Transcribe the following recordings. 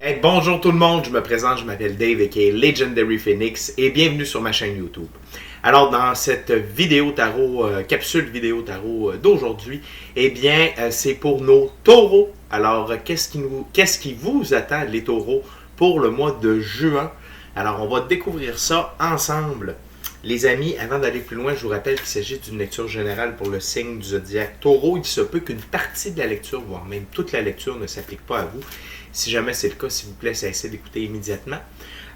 Hey, bonjour tout le monde, je me présente, je m'appelle Dave aka Legendary Phoenix et bienvenue sur ma chaîne YouTube. Alors dans cette vidéo tarot, capsule vidéo tarot d'aujourd'hui, eh bien c'est pour nos taureaux. Alors qu'est-ce qui vous attend les taureaux pour le mois de juin? Alors on va découvrir ça ensemble. Les amis, avant d'aller plus loin, je vous rappelle qu'il s'agit d'une lecture générale pour le signe du zodiaque Taureau. Il se peut qu'une partie de la lecture, voire même toute la lecture, ne s'applique pas à vous. Si jamais c'est le cas, s'il vous plaît, cessez d'écouter immédiatement.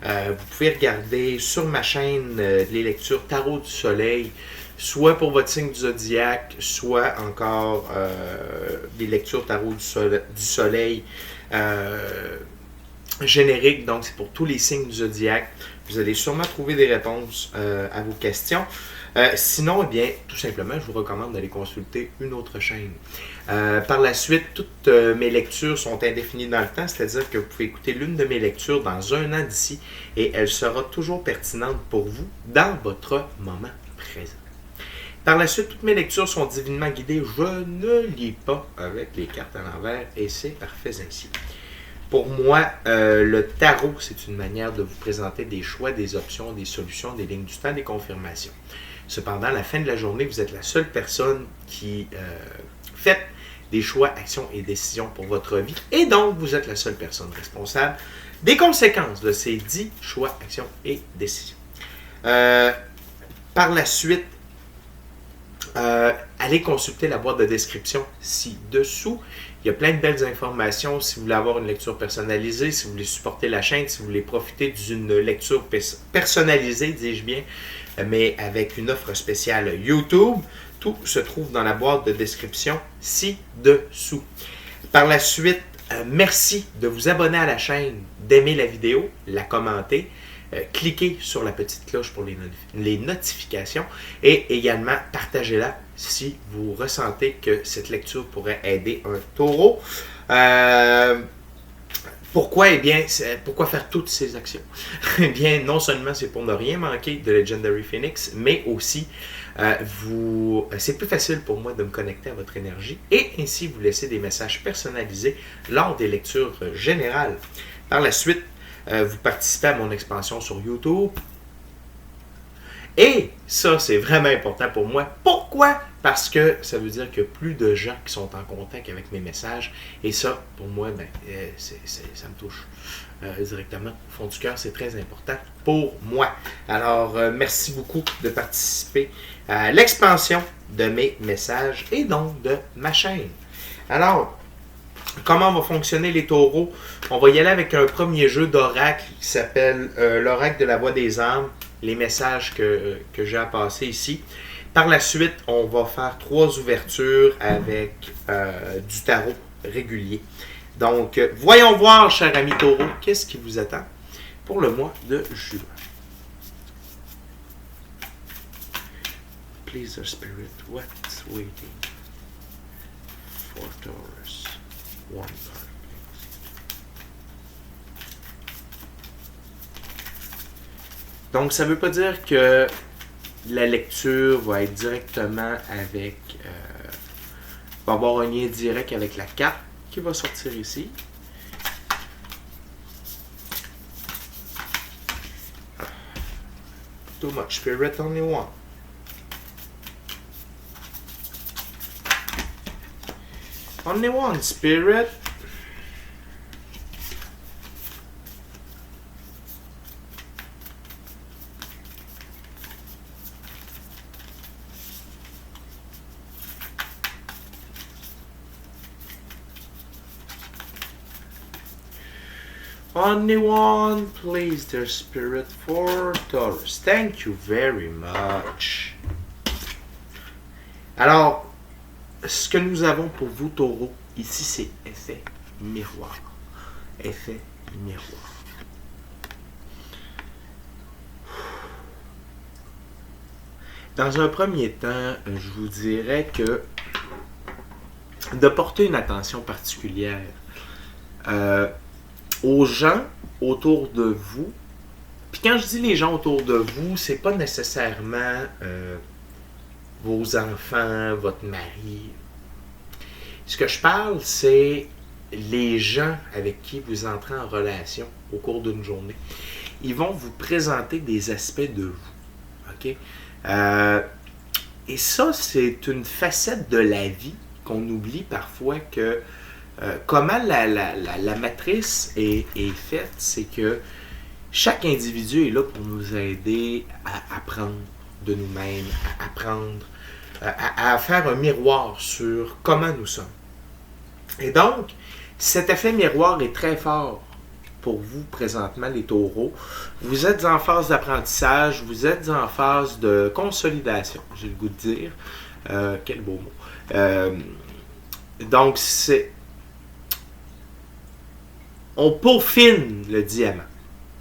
Vous pouvez regarder sur ma chaîne les lectures Tarot du Soleil, soit pour votre signe du zodiaque, soit encore des lectures Tarot du Soleil génériques. Donc, c'est pour tous les signes du zodiaque. Vous allez sûrement trouver des réponses à vos questions. Sinon, eh bien, tout simplement, je vous recommande d'aller consulter une autre chaîne. Par la suite, toutes mes lectures sont indéfinies dans le temps, c'est-à-dire que vous pouvez écouter l'une de mes lectures dans un an d'ici et elle sera toujours pertinente pour vous dans votre moment présent. Par la suite, toutes mes lectures sont divinement guidées. Je ne lis pas avec les cartes à l'envers et c'est parfait ainsi. Pour moi, le tarot, c'est une manière de vous présenter des choix, des options, des solutions, des lignes du temps, des confirmations. Cependant, à la fin de la journée, vous êtes la seule personne qui fait des choix, actions et décisions pour votre vie. Et donc, vous êtes la seule personne responsable des conséquences de ces 10 choix, actions et décisions. Par la suite, allez consulter la boîte de description ci-dessous. Il y a plein de belles informations si vous voulez avoir une lecture personnalisée, si vous voulez supporter la chaîne, si vous voulez profiter d'une lecture personnalisée, dis-je bien, mais avec une offre spéciale YouTube. Tout se trouve dans la boîte de description ci-dessous. Par la suite, merci de vous abonner à la chaîne, d'aimer la vidéo, la commenter. Cliquez sur la petite cloche pour les notifications et également partagez-la si vous ressentez que cette lecture pourrait aider un taureau. Pourquoi? Eh bien, pourquoi faire toutes ces actions? Eh bien, non seulement c'est pour ne rien manquer de Legendary Phoenix, mais aussi c'est plus facile pour moi de me connecter à votre énergie et ainsi vous laisser des messages personnalisés lors des lectures générales. Par la suite, vous participez à mon expansion sur YouTube. Et ça, c'est vraiment important pour moi. Pourquoi? Parce que ça veut dire qu'il y a plus de gens qui sont en contact avec mes messages. Et ça, pour moi, ça me touche directement au fond du cœur. C'est très important pour moi. Alors, merci beaucoup de participer à l'expansion de mes messages et donc de ma chaîne. Alors, comment vont fonctionner les taureaux? On va y aller avec un premier jeu d'oracle qui s'appelle l'oracle de la voix des âmes, les messages que j'ai à passer ici. Par la suite, on va faire 3 ouvertures avec du tarot régulier. Donc, voyons voir, cher ami taureau, qu'est-ce qui vous attend pour le mois de juin. Please, the spirit, what's waiting for Taurus? One card, please. Donc, ça ne veut pas dire que la lecture va être directement avec... va avoir un lien direct avec la carte qui va sortir ici. Too much spirit, only one. Only one spirit. Only one, please, their spirit for Taurus. Thank you very much. Alors, ce que nous avons pour vous, taureau, ici, c'est effet miroir. Effet miroir. Dans un premier temps, je vous dirais que de porter une attention particulière aux gens autour de vous. Puis quand je dis les gens autour de vous, c'est pas nécessairement vos enfants, votre mari. Ce que je parle, c'est les gens avec qui vous entrez en relation au cours d'une journée, ils vont vous présenter des aspects de vous. OK? Et ça, c'est une facette de la vie qu'on oublie parfois que comment la matrice est faite, c'est que chaque individu est là pour nous aider à apprendre de nous-mêmes, à apprendre, à faire un miroir sur comment nous sommes. Et donc, cet effet miroir est très fort pour vous présentement, les taureaux. Vous êtes en phase d'apprentissage, vous êtes en phase de consolidation, j'ai le goût de dire. Quel beau mot. Donc, on peaufine le diamant.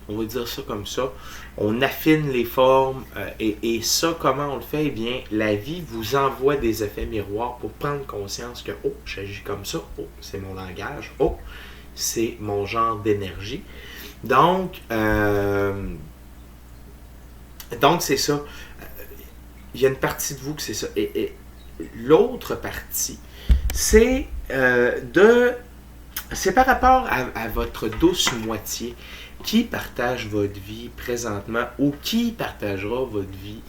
On va dire ça comme ça. On affine les formes. Et ça, comment on le fait? Eh bien, la vie vous envoie des effets miroirs pour prendre conscience que, oh, j'agis comme ça. Oh, c'est mon langage. Oh, c'est mon genre d'énergie. Donc c'est ça. Il y a une partie de vous que c'est ça. Et l'autre partie, c'est c'est par rapport à votre douce moitié qui partage votre vie présentement ou qui partagera votre vie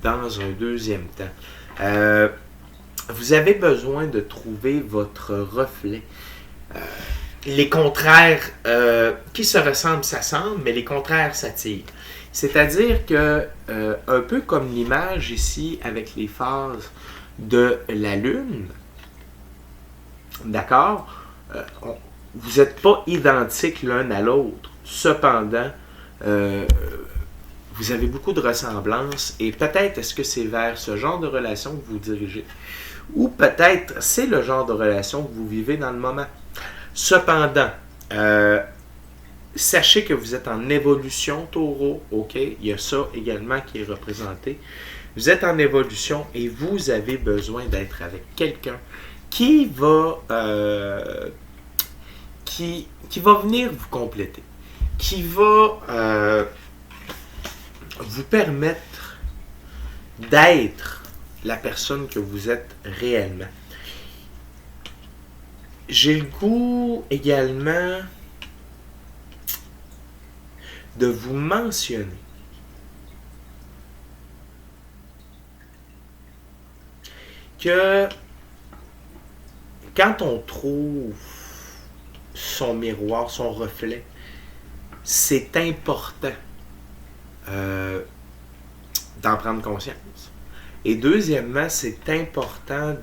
dans un deuxième temps. Vous avez besoin de trouver votre reflet. Les contraires qui se ressemblent s'assemblent, mais les contraires s'attirent. C'est-à-dire que, un peu comme l'image ici avec les phases de la Lune, d'accord, vous n'êtes pas identiques l'un à l'autre. Cependant, vous avez beaucoup de ressemblances et peut-être est-ce que c'est vers ce genre de relation que vous dirigez. Ou peut-être c'est le genre de relation que vous vivez dans le moment. Cependant, sachez que vous êtes en évolution, taureau, ok? Il y a ça également qui est représenté. Vous êtes en évolution et vous avez besoin d'être avec quelqu'un qui va venir vous compléter, qui va vous permettre d'être la personne que vous êtes réellement. J'ai le goût également de vous mentionner que quand on trouve son miroir, son reflet, c'est important d'en prendre conscience. Et deuxièmement, c'est important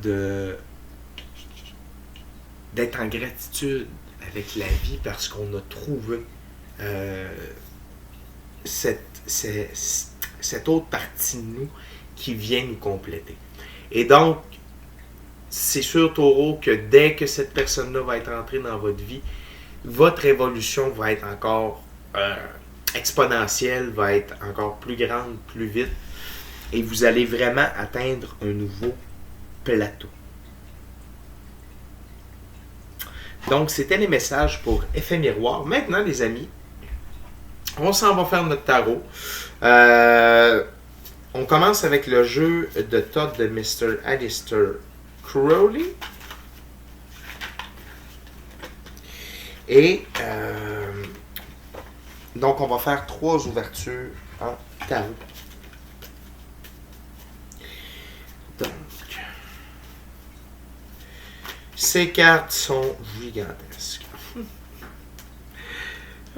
d'être en gratitude avec la vie parce qu'on a trouvé cette autre partie de nous qui vient nous compléter. Et donc, c'est sûr, taureau, que dès que cette personne-là va être entrée dans votre vie, votre évolution va être encore exponentielle, va être encore plus grande, plus vite, et vous allez vraiment atteindre un nouveau plateau. Donc, c'était les messages pour Effet Miroir. Maintenant, les amis, on s'en va faire notre tarot. On commence avec le jeu de Todd de Mr. Alistair Crowley. Et donc, on va faire 3 ouvertures en tarot. Donc, ces cartes sont gigantesques.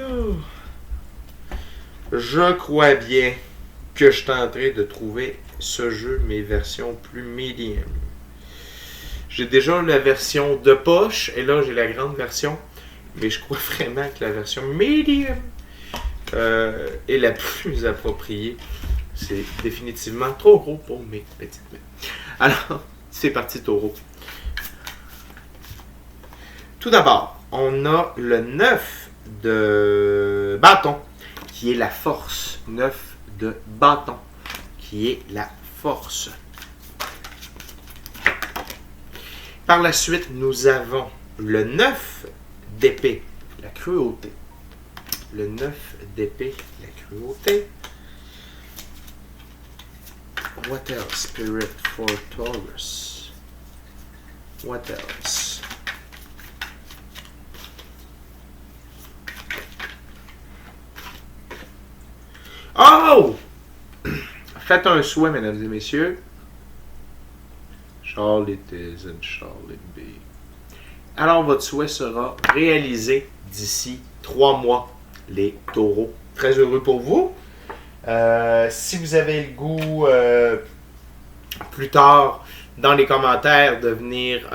Oh. Je crois bien que je suis en train de trouver ce jeu, mes versions plus medium. J'ai déjà la version de poche, et là j'ai la grande version, mais je crois vraiment que la version medium est la plus appropriée. C'est définitivement trop gros pour mes petites mains. Alors, c'est parti, taureau. Tout d'abord, on a le 9 de bâton, qui est la force. 9 de bâton, qui est la force. Par la suite, nous avons le 9 d'épée, la cruauté. Le 9 d'épée, la cruauté. What else, Spirit for Taurus? What else? Oh! Faites un souhait, mesdames et messieurs. Charles it is and Charles it be. Alors, votre souhait sera réalisé d'ici 3 mois, les taureaux. Très heureux pour vous. Si vous avez le goût, plus tard, dans les commentaires, de venir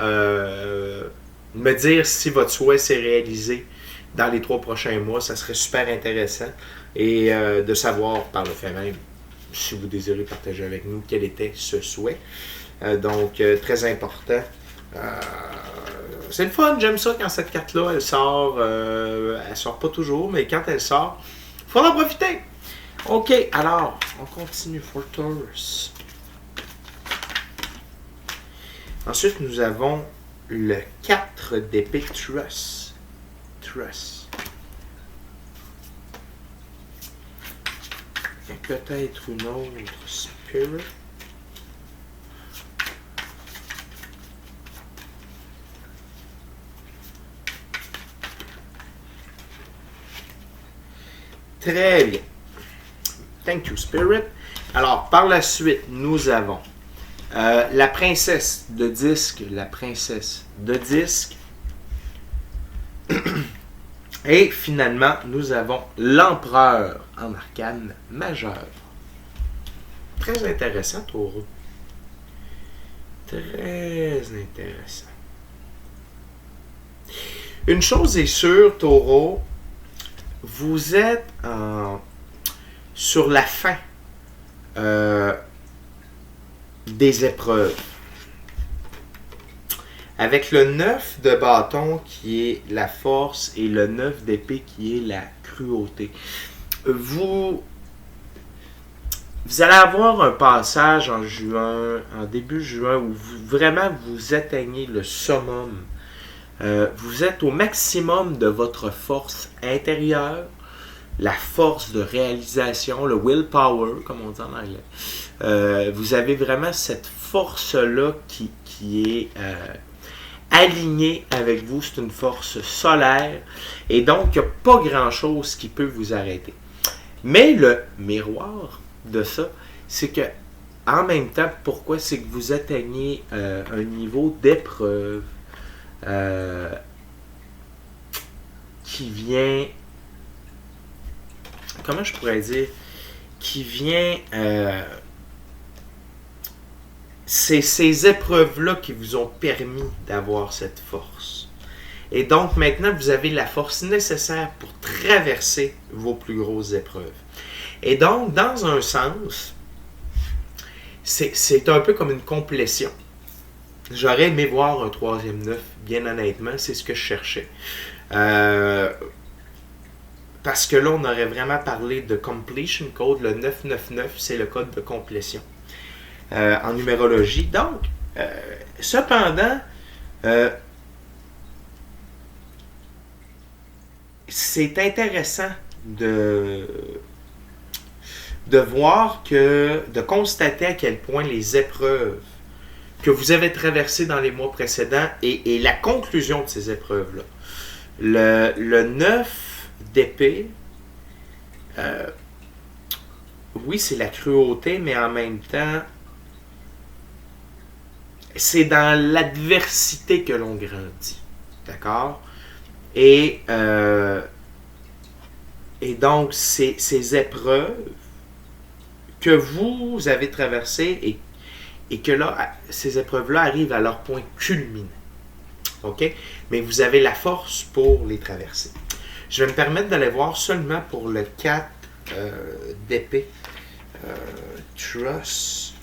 me dire si votre souhait s'est réalisé dans les 3 prochains mois, ça serait super intéressant. Et de savoir, par le fait même, si vous désirez partager avec nous quel était ce souhait. Donc, très important. C'est le fun, j'aime ça quand cette carte-là, elle sort. Elle sort pas toujours, mais quand elle sort, il faut en profiter. Ok, alors, on continue for Taurus. Ensuite, nous avons le 4 d'épée Trust. Trust. Et peut-être une autre Spirit. Très bien. Thank you, Spirit. Alors, par la suite, nous avons la princesse de disque. La princesse de disque. Et finalement, nous avons l'empereur en arcane majeur. Très intéressant, Taureau. Très intéressant. Une chose est sûre, Taureau, vous êtes sur la fin des épreuves. Avec le 9 de bâton qui est la force et le 9 d'épée qui est la cruauté. Vous allez avoir un passage en juin, en début juin, où vous atteignez le summum. Vous êtes au maximum de votre force intérieure, la force de réalisation, le willpower, comme on dit en anglais. Vous avez vraiment cette force-là qui est alignée avec vous. C'est une force solaire. Et donc, il n'y a pas grand-chose qui peut vous arrêter. Mais le miroir de ça, c'est que, en même temps, pourquoi? C'est que vous atteignez un niveau d'épreuve qui vient, comment je pourrais dire, qui vient, c'est ces épreuves-là qui vous ont permis d'avoir cette force. Et donc maintenant, vous avez la force nécessaire pour traverser vos plus grosses épreuves. Et donc, dans un sens, c'est un peu comme une complétion. J'aurais aimé voir un 3e 9, bien honnêtement, c'est ce que je cherchais. Parce que là, on aurait vraiment parlé de completion code. Le 999, c'est le code de complétion en numérologie. Donc, cependant, c'est intéressant de voir de constater à quel point les épreuves que vous avez traversées dans les mois précédents et la conclusion de ces épreuves-là. Le 9 d'épée, oui, c'est la cruauté, mais en même temps, c'est dans l'adversité que l'on grandit. D'accord? Et donc, ces épreuves que vous avez traversées et que là, ces épreuves-là arrivent à leur point culminant. OK? Mais vous avez la force pour les traverser. Je vais me permettre d'aller voir seulement pour le 4 d'épée. Trust.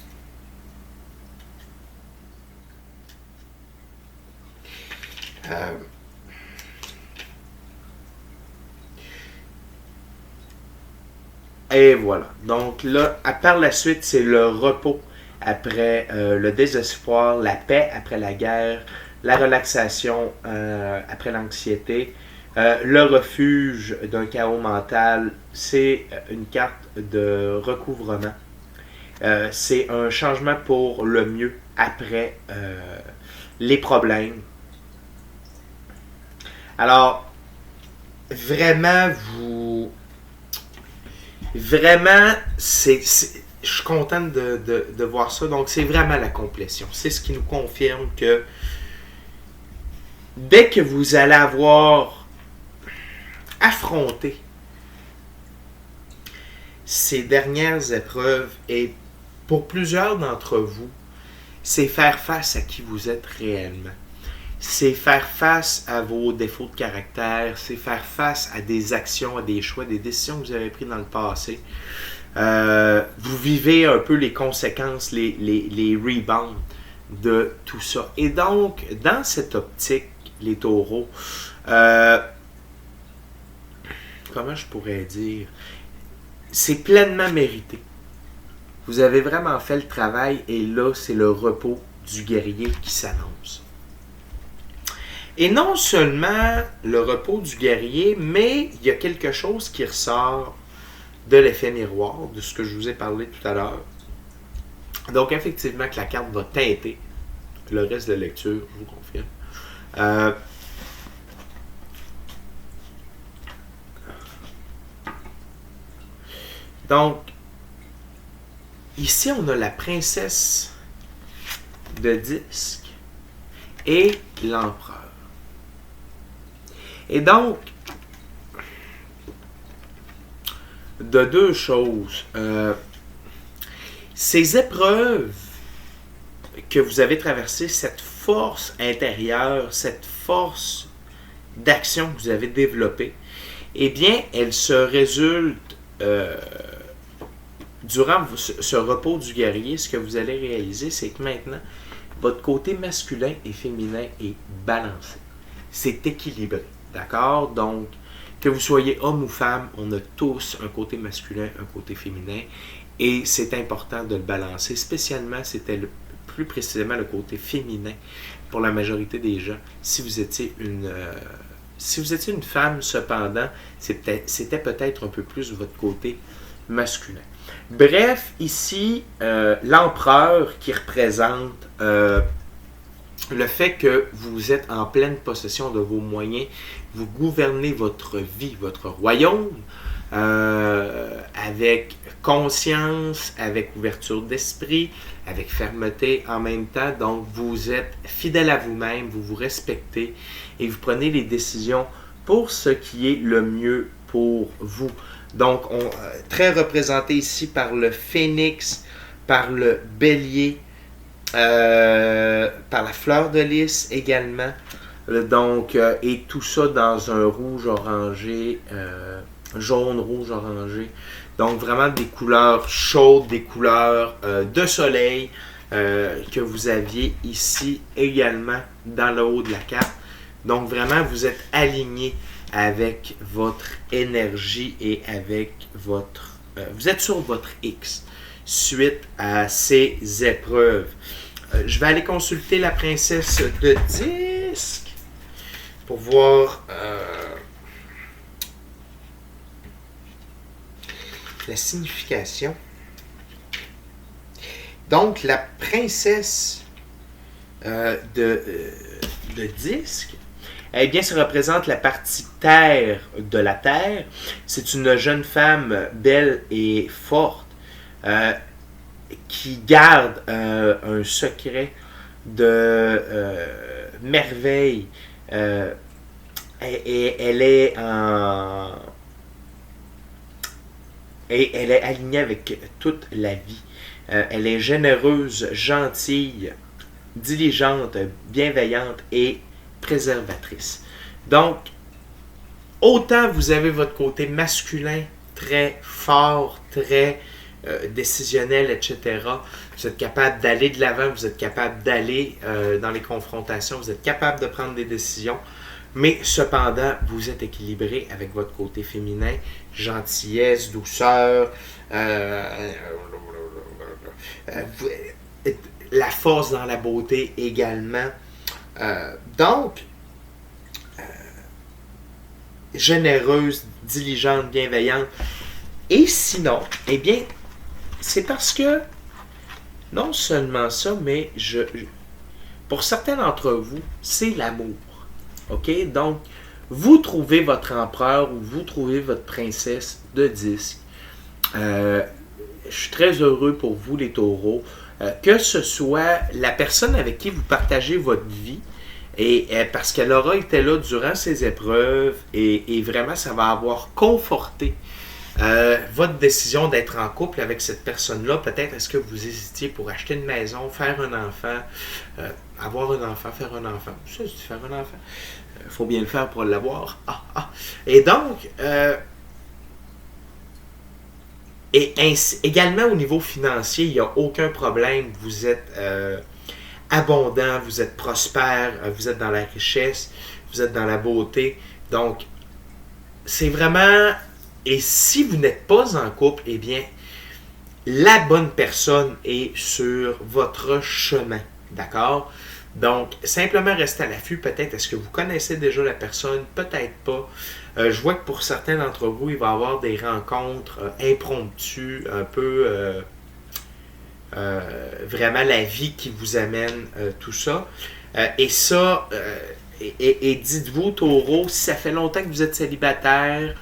Et voilà. Donc là, par la suite, c'est le repos après le désespoir, la paix après la guerre, la relaxation après l'anxiété, le refuge d'un chaos mental. C'est une carte de recouvrement. C'est un changement pour le mieux après les problèmes. Alors, vraiment, Vraiment, je suis content de voir ça. Donc, c'est vraiment la complétion. C'est ce qui nous confirme que dès que vous allez avoir affronté ces dernières épreuves, et pour plusieurs d'entre vous, c'est faire face à qui vous êtes réellement. C'est faire face à vos défauts de caractère, c'est faire face à des actions, à des choix, des décisions que vous avez prises dans le passé. Vous vivez un peu les conséquences, les rebounds de tout ça. Et donc, dans cette optique, les taureaux, comment je pourrais dire, c'est pleinement mérité. Vous avez vraiment fait le travail et là, c'est le repos du guerrier qui s'annonce. Et non seulement le repos du guerrier, mais il y a quelque chose qui ressort de l'effet miroir, de ce que je vous ai parlé tout à l'heure. Donc, effectivement, que la carte va teinter le reste de la lecture, je vous confirme. Donc, ici, on a la princesse de disque et l'empereur. Et donc, de deux choses. Ces épreuves que vous avez traversées, cette force intérieure, cette force d'action que vous avez développée, eh bien, elle se résulte durant ce repos du guerrier. Ce que vous allez réaliser, c'est que maintenant, votre côté masculin et féminin est balancé. C'est équilibré. D'accord? Donc, que vous soyez homme ou femme, on a tous un côté masculin, un côté féminin. Et c'est important de le balancer. Spécialement, c'était plus précisément le côté féminin pour la majorité des gens. Si vous étiez une femme, cependant, c'était peut-être un peu plus votre côté masculin. Bref, ici, l'empereur qui représente le fait que vous êtes en pleine possession de vos moyens, vous gouvernez votre vie, votre royaume, avec conscience, avec ouverture d'esprit, avec fermeté en même temps. Donc, vous êtes fidèle à vous-même, vous vous respectez et vous prenez les décisions pour ce qui est le mieux pour vous. Donc, très représenté ici par le phénix, par le bélier, par la fleur de lys également. Donc, et tout ça dans un rouge orangé, jaune, rouge, orangé. Donc, vraiment des couleurs chaudes, des couleurs de soleil que vous aviez ici également dans le haut de la carte. Donc, vraiment, vous êtes aligné avec votre énergie et avec votre... vous êtes sur votre X suite à ces épreuves. Je vais aller consulter la princesse de disque pour voir la signification. Donc, la princesse de disque, eh bien, ça représente la partie terre de la terre. C'est une jeune femme belle et forte qui garde un secret de merveille. Et elle est alignée avec toute la vie. Elle est généreuse, gentille, diligente, bienveillante et préservatrice. Donc, autant vous avez votre côté masculin très fort, très décisionnel, etc. Vous êtes capable d'aller de l'avant, vous êtes capable d'aller dans les confrontations, vous êtes capable de prendre des décisions, mais cependant, vous êtes équilibré avec votre côté féminin, gentillesse, douceur, la force dans la beauté également. Donc, généreuse, diligente, bienveillante. Et sinon, eh bien, c'est parce que, non seulement ça, mais pour certains d'entre vous, c'est l'amour. OK? Donc, vous trouvez votre empereur ou vous trouvez votre princesse de disque. Je suis très heureux pour vous, les taureaux. Que ce soit la personne avec qui vous partagez votre vie, et parce qu'elle aura été là durant ces épreuves, et vraiment, ça va avoir conforté votre décision d'être en couple avec cette personne-là. Peut-être est-ce que vous hésitiez pour acheter une maison, faire un enfant, avoir un enfant, faire un enfant. Ça, c'est faire un enfant. Il faut bien le faire pour l'avoir. Et donc, et ainsi, également au niveau financier, il n'y a aucun problème. Vous êtes abondant, vous êtes prospère, vous êtes dans la richesse, vous êtes dans la beauté. Donc, c'est vraiment... Et si vous n'êtes pas en couple, eh bien, la bonne personne est sur votre chemin. D'accord? Donc, simplement restez à l'affût. Peut-être est-ce que vous connaissez déjà la personne, peut-être pas. Je vois que pour certains d'entre vous, il va y avoir des rencontres impromptues, un peu vraiment la vie qui vous amène tout ça. Et ça, et dites-vous, taureau, si ça fait longtemps que vous êtes célibataire,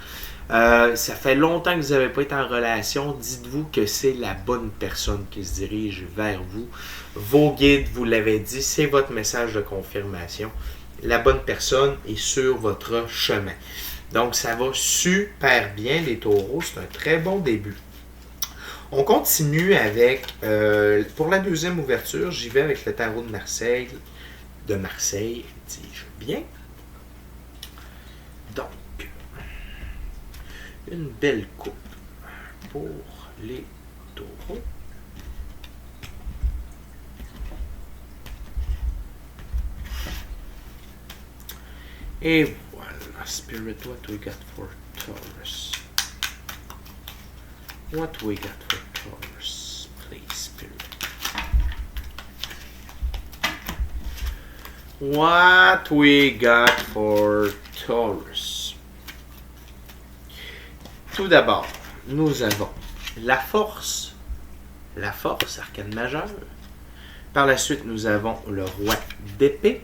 ça fait longtemps que vous n'avez pas été en relation, dites-vous que c'est la bonne personne qui se dirige vers vous. Vos guides vous l'avaient dit, c'est votre message de confirmation. La bonne personne est sur votre chemin. Donc, ça va super bien, les taureaux. C'est un très bon début. On continue avec, pour la deuxième ouverture, j'y vais avec le tarot de Marseille. Dis-je bien. Donc, une belle coupe pour les taureaux. Et voilà, Spirit, what we got for Taurus? What we got for Taurus, please, Spirit. What we got for Taurus? Tout d'abord, nous avons la force, arcane majeure. Par la suite, nous avons le roi d'épée,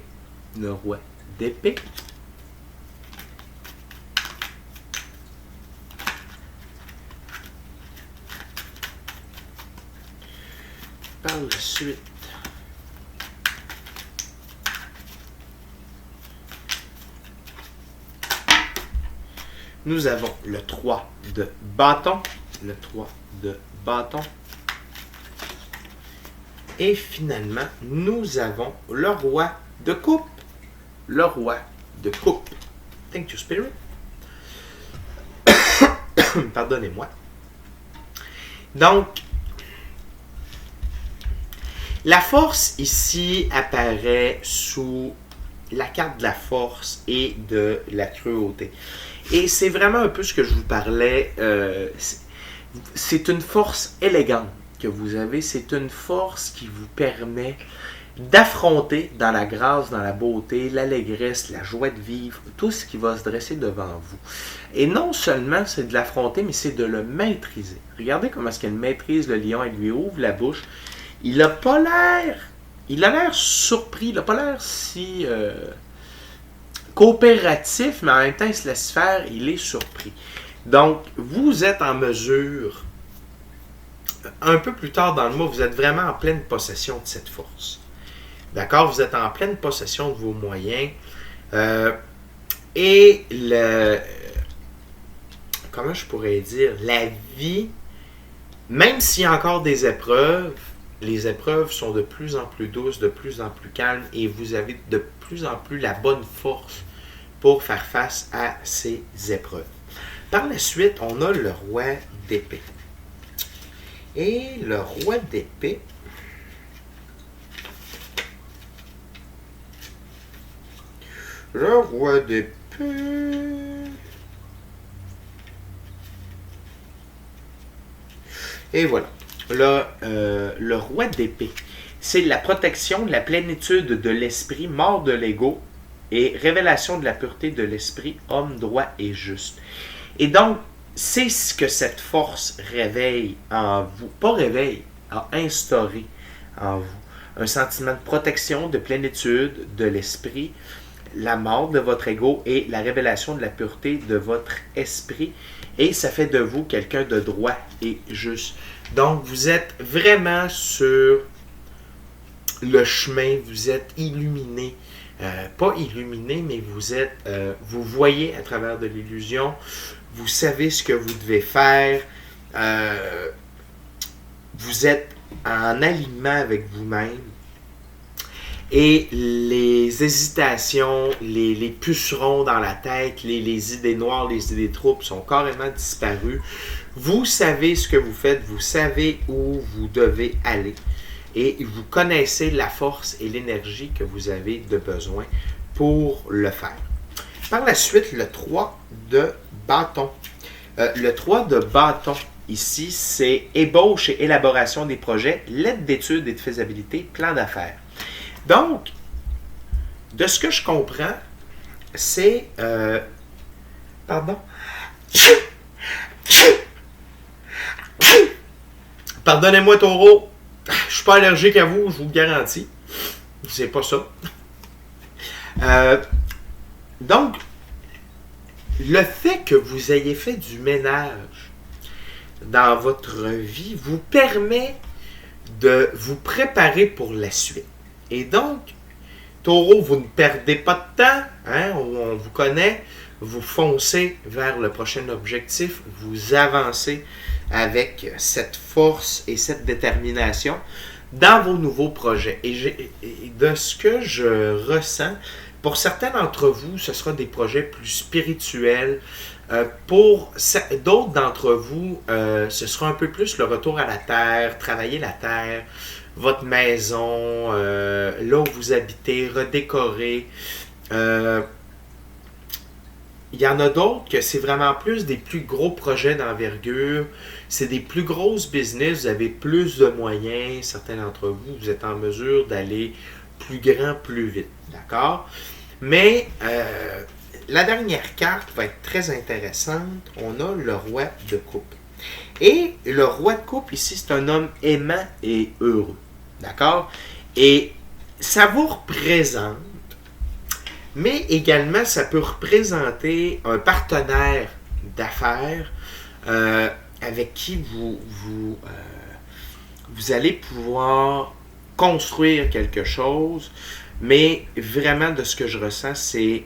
Par la suite, nous avons le 3 de bâton. Et finalement, nous avons le roi de coupe. Thank you, Spirit. Pardonnez-moi. Donc, la force ici apparaît sous la carte de la force et de la cruauté. Et c'est vraiment un peu ce que je vous parlais. C'est une force élégante que vous avez. C'est une force qui vous permet d'affronter dans la grâce, dans la beauté, l'allégresse, la joie de vivre, tout ce qui va se dresser devant vous. Et non seulement c'est de l'affronter, mais c'est de le maîtriser. Regardez comment est-ce qu'elle maîtrise le lion. Elle lui ouvre la bouche. Il a l'air surpris. Il n'a pas l'air si coopératif, mais en même temps, il se laisse faire. Il est surpris. Donc, vous êtes en mesure, un peu plus tard dans le mois, vous êtes vraiment en pleine possession de cette force. D'accord? Vous êtes en pleine possession de vos moyens. Et comment je pourrais dire? La vie, même s'il y a encore des épreuves, les épreuves sont de plus en plus douces, de plus en plus calmes, et vous avez de plus en plus la bonne force pour faire face à ces épreuves. Par la suite, on a le roi d'épée. Et le roi d'épée, et voilà. Le roi d'épée, c'est la protection, la plénitude de l'esprit, mort de l'ego et révélation de la pureté de l'esprit, homme droit et juste. Et donc, c'est ce que cette force réveille en vous, pas réveille, a instauré en vous. Un sentiment de protection, de plénitude de l'esprit, la mort de votre ego et la révélation de la pureté de votre esprit. Et ça fait de vous quelqu'un de droit et juste. Donc, vous êtes vraiment sur le chemin, vous êtes illuminé. Pas illuminé, mais vous voyez à travers de l'illusion. Vous savez ce que vous devez faire. Vous êtes en alignement avec vous-même. Et les hésitations, les pucerons dans la tête, les idées noires, les idées troubles sont carrément disparues. Vous savez ce que vous faites, vous savez où vous devez aller. Et vous connaissez la force et l'énergie que vous avez de besoin pour le faire. Par la suite, le 3 de bâton. Le 3 de bâton, ici, c'est ébauche et élaboration des projets, lettre d'études et de faisabilité, plan d'affaires. Donc, de ce que je comprends, c'est... pardon. Pardonnez-moi, Taureau. Je suis pas allergique à vous, je vous le garantis. C'est pas ça. Donc, le fait que vous ayez fait du ménage dans votre vie vous permet de vous préparer pour la suite. Et donc, Taureau, vous ne perdez pas de temps, hein, on vous connaît, vous foncez vers le prochain objectif, vous avancez avec cette force et cette détermination dans vos nouveaux projets. Et de ce que je ressens, pour certains d'entre vous, ce sera des projets plus spirituels. Pour d'autres d'entre vous, ce sera un peu plus le retour à la terre, travailler la terre, votre maison, là où vous habitez, redécorer. Il y en a d'autres que c'est vraiment plus des plus gros projets d'envergure. C'est des plus grosses business, vous avez plus de moyens. Certains d'entre vous, vous êtes en mesure d'aller plus grand, plus vite. D'accord? Mais la dernière carte va être très intéressante. On a le roi de coupe. Et le roi de coupe, ici, c'est un homme aimant et heureux. D'accord? Et ça vous représente, mais également, ça peut représenter un partenaire d'affaires avec qui vous allez pouvoir construire quelque chose. Mais vraiment, de ce que je ressens, c'est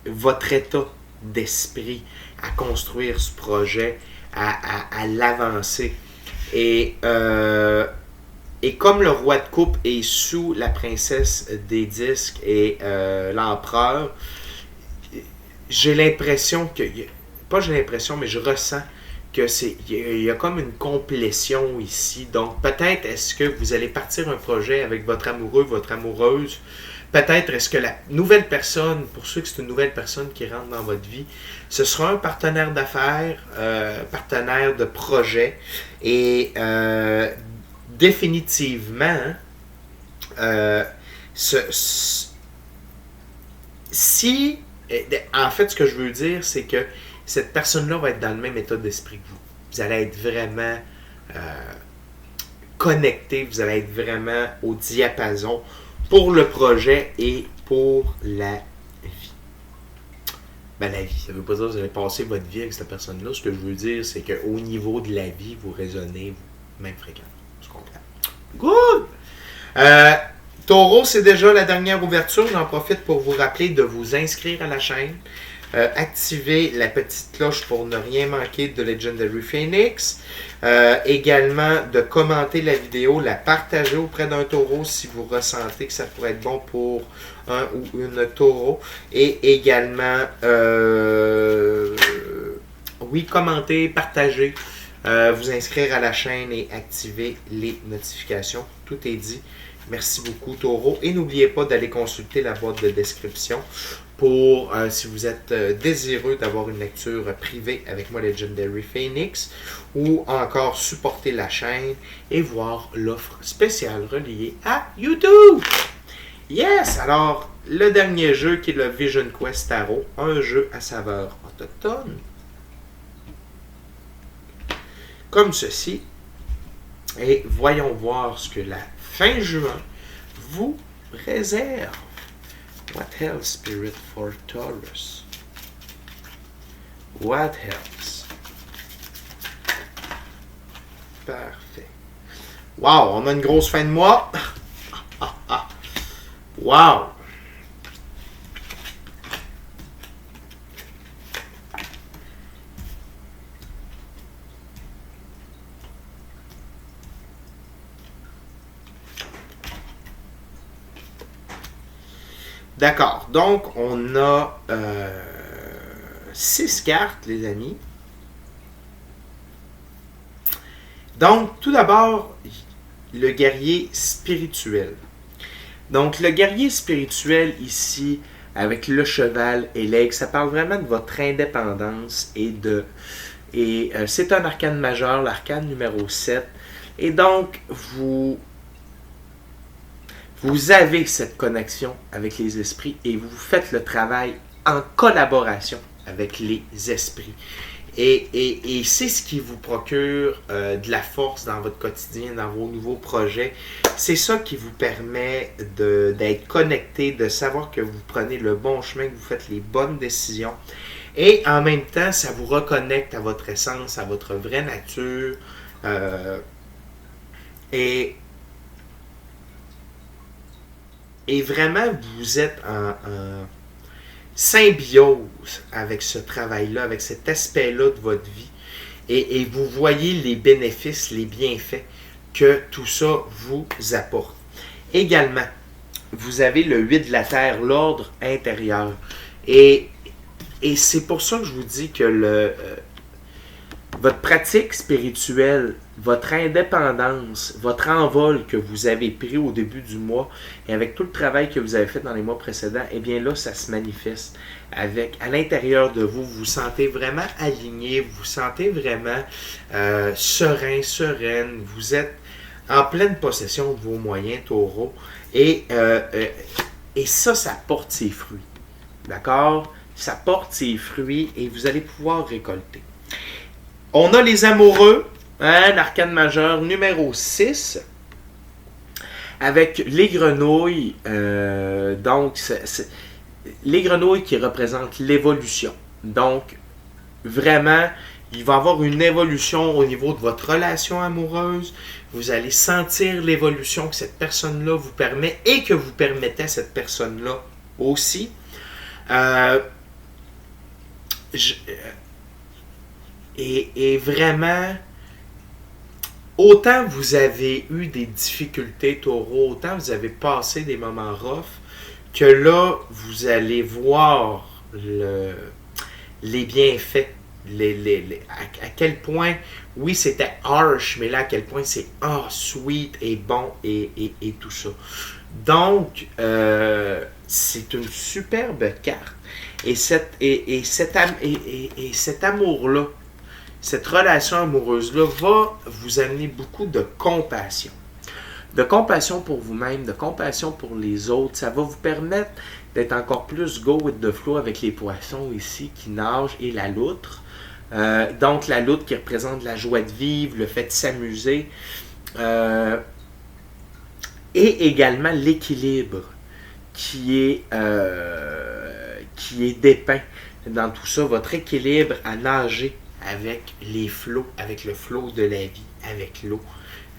votre état d'esprit à construire ce projet, à l'avancer. Et comme le roi de coupe est sous la princesse des disques et l'empereur, j'ai l'impression que... Pas j'ai l'impression, mais je ressens que il y a comme une complétion ici. Donc, peut-être est-ce que vous allez partir un projet avec votre amoureux, votre amoureuse. Peut-être est-ce que la nouvelle personne, pour ceux que c'est une nouvelle personne qui rentre dans votre vie, ce sera un partenaire d'affaires, partenaire de projet. Et définitivement, si... En fait, ce que je veux dire, c'est que cette personne-là va être dans le même état d'esprit que vous. Vous allez être vraiment connecté, vous allez être vraiment au diapason pour le projet et pour la vie. Ben, la vie, ça ne veut pas dire que vous allez passer votre vie avec cette personne-là. Ce que je veux dire, c'est qu'au niveau de la vie, vous résonnez même fréquemment. Je comprends. Good! Taureau, c'est déjà la dernière ouverture. J'en profite pour vous rappeler de vous inscrire à la chaîne. Activez la petite cloche pour ne rien manquer de Legendary Phoenix. Également, de commenter la vidéo, la partager auprès d'un taureau si vous ressentez que ça pourrait être bon pour un ou une taureau. Et également, oui, commenter, partager, vous inscrire à la chaîne et activer les notifications. Tout est dit. Merci beaucoup, Taureau. Et n'oubliez pas d'aller consulter la boîte de description pour, si vous êtes désireux d'avoir une lecture privée avec moi, Legendary Phoenix, ou encore supporter la chaîne et voir l'offre spéciale reliée à YouTube. Yes! Alors, le dernier jeu qui est le Vision Quest Tarot, un jeu à saveur autochtone. Comme ceci. Et voyons voir ce que la fin juin vous réserve. What else, Spirit, for Taurus? What else? Parfait. Wow, on a une grosse fin de mois. Wow! D'accord. Donc, on a 6 cartes, les amis. Donc, tout d'abord, le guerrier spirituel. Donc, le guerrier spirituel ici, avec le cheval et l'aigle, ça parle vraiment de votre indépendance et c'est un arcane majeur, l'arcane numéro 7. Et donc, vous avez cette connexion avec les esprits et vous faites le travail en collaboration avec les esprits. Et c'est ce qui vous procure de la force dans votre quotidien, dans vos nouveaux projets. C'est ça qui vous permet d'être connecté, de savoir que vous prenez le bon chemin, que vous faites les bonnes décisions. Et en même temps, ça vous reconnecte à votre essence, à votre vraie nature. Et vraiment, vous êtes en symbiose avec ce travail-là, avec cet aspect-là de votre vie. Et vous voyez les bénéfices, les bienfaits que tout ça vous apporte. Également, vous avez le 8 de la Terre, l'ordre intérieur. Et c'est pour ça que je vous dis que votre pratique spirituelle, votre indépendance, votre envol que vous avez pris au début du mois et avec tout le travail que vous avez fait dans les mois précédents, eh bien là, ça se manifeste à l'intérieur de vous. Vous vous sentez vraiment aligné, vous vous sentez vraiment serein, sereine. Vous êtes en pleine possession de vos moyens, taureaux. Et ça porte ses fruits. D'accord? Ça porte ses fruits et vous allez pouvoir récolter. On a les amoureux, l'arcane majeur numéro 6, avec les grenouilles. Donc, les grenouilles qui représentent l'évolution. Donc, vraiment, il va y avoir une évolution au niveau de votre relation amoureuse. Vous allez sentir l'évolution que cette personne-là vous permet et que vous permettez à cette personne-là aussi. Et vraiment, autant vous avez eu des difficultés, taureau, autant vous avez passé des moments rough, que là, vous allez voir les bienfaits, à quel point, oui, c'était harsh, mais là, à quel point c'est sweet et bon et tout ça. Donc, c'est une superbe carte. Et cet amour-là, cette relation amoureuse-là va vous amener beaucoup de compassion. De compassion pour vous-même, de compassion pour les autres. Ça va vous permettre d'être encore plus go with the flow avec les poissons ici qui nagent et la loutre. Donc la loutre qui représente la joie de vivre, le fait de s'amuser. Et également l'équilibre qui est dépeint dans tout ça. Votre équilibre à nager avec les flots, avec le flot de la vie, avec l'eau.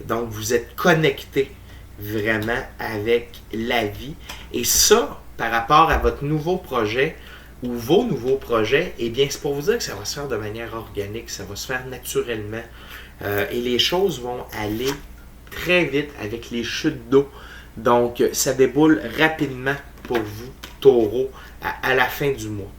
Donc, vous êtes connecté vraiment avec la vie. Et ça, par rapport à votre nouveau projet ou vos nouveaux projets, eh bien, c'est pour vous dire que ça va se faire de manière organique, ça va se faire naturellement. Et les choses vont aller très vite avec les chutes d'eau. Donc, ça déboule rapidement pour vous, taureau, à la fin du mois.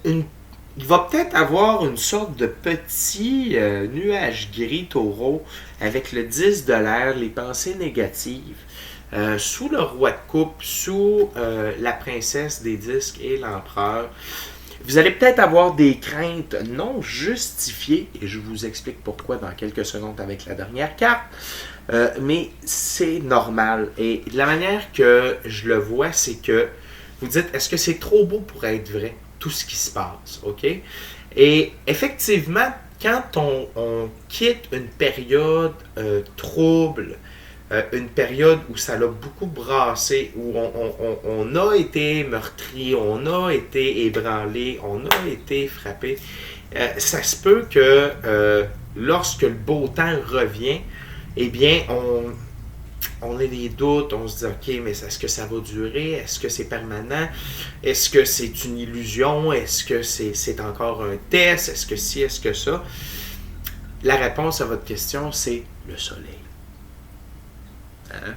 Il va peut-être avoir une sorte de petit nuage gris taureau avec le 10 de l'air, les pensées négatives, sous le roi de coupe, sous la princesse des disques et l'empereur. Vous allez peut-être avoir des craintes non justifiées, et je vous explique pourquoi dans quelques secondes avec la dernière carte, mais c'est normal. Et la manière que je le vois, c'est que vous dites, est-ce que c'est trop beau pour être vrai, tout ce qui se passe, ok? Et effectivement, quand on quitte une période trouble, une période où ça l'a beaucoup brassé, où on a été meurtri, on a été ébranlé, on a été frappé. Ça se peut que lorsque le beau temps revient, eh bien, on a des doutes, on se dit, OK, mais est-ce que ça va durer? Est-ce que c'est permanent? Est-ce que c'est une illusion? Est-ce que c'est encore un test? Est-ce que ci, est-ce que ça? La réponse à votre question, c'est le soleil. Hein?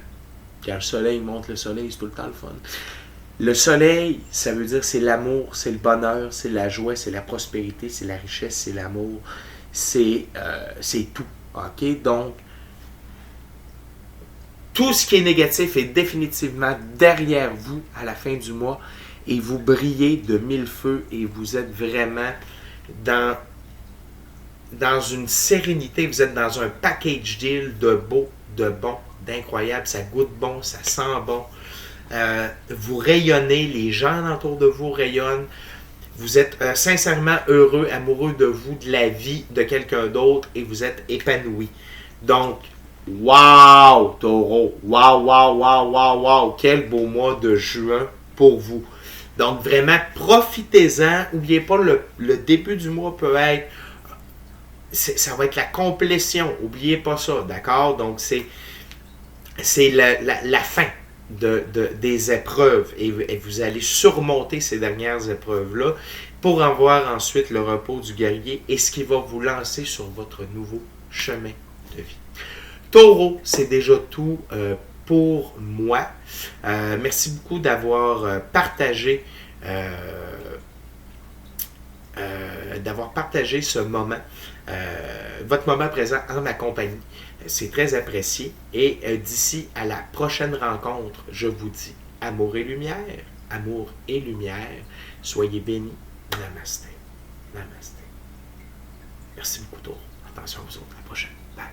Quand le soleil monte, le soleil, c'est tout le temps le fun. Le soleil, ça veut dire c'est l'amour, c'est le bonheur, c'est la joie, c'est la prospérité, c'est la richesse, c'est l'amour, c'est tout. OK? Donc, tout ce qui est négatif est définitivement derrière vous à la fin du mois et vous brillez de mille feux et vous êtes vraiment dans une sérénité, vous êtes dans un package deal de beau, de bon, d'incroyable, ça goûte bon, ça sent bon. Vous rayonnez, les gens autour de vous rayonnent, vous êtes sincèrement heureux, amoureux de vous, de la vie de quelqu'un d'autre et vous êtes épanoui. Donc, wow, Taureau, wow, quel beau mois de juin pour vous. Donc, vraiment, profitez-en. N'oubliez pas, le début du mois peut être, ça va être la complétion, n'oubliez pas ça, d'accord? Donc, c'est la fin des épreuves et vous allez surmonter ces dernières épreuves-là pour avoir ensuite le repos du guerrier et ce qui va vous lancer sur votre nouveau chemin de vie. Taureau, c'est déjà tout pour moi. Merci beaucoup d'avoir partagé ce moment, votre moment présent en ma compagnie. C'est très apprécié. Et d'ici à la prochaine rencontre, je vous dis amour et lumière. Soyez bénis. Namasté. Merci beaucoup, Taureau. Attention à vous autres. À la prochaine. Bye.